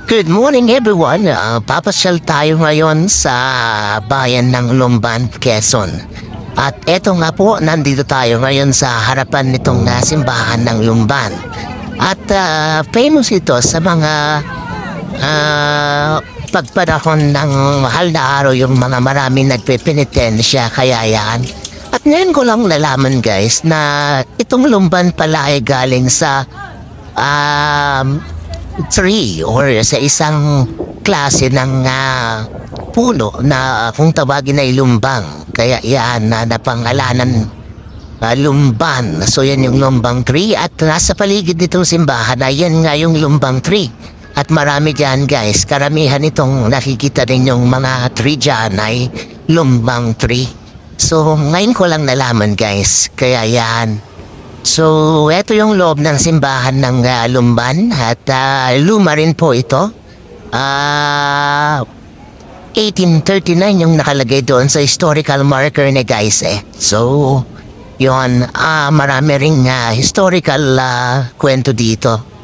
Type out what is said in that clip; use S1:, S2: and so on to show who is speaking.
S1: Good morning everyone. Papasyal tayo ngayon sa bayan ng Lumban, Quezon. At eto nga po, nandito tayo ngayon sa harapan nitong simbahan ng Lumban. At famous ito sa mga pagpanahon ng mahal na araw, yung mga maraming nagpepenitensya, kaya yan. At ngayon ko lang nalaman guys na itong Lumban pala ay galing sa tree or sa isang klase ng puno na kung tawagin ay lumbang. Kaya yan na napangalanan lumban. So yan yung lumbang tree at nasa paligid nitong simbahan ay yan nga yung lumbang tree. At marami dyan guys, karamihan itong nakikita din yung mga tree dyan ay lumbang tree. So ngayon ko lang nalaman guys, kaya yan. So, ito yung loob ng simbahan ng Lumban at luma rin po ito. 1839 yung nakalagay doon sa historical marker ni guys eh. So, yun, marami ring historical kwento dito.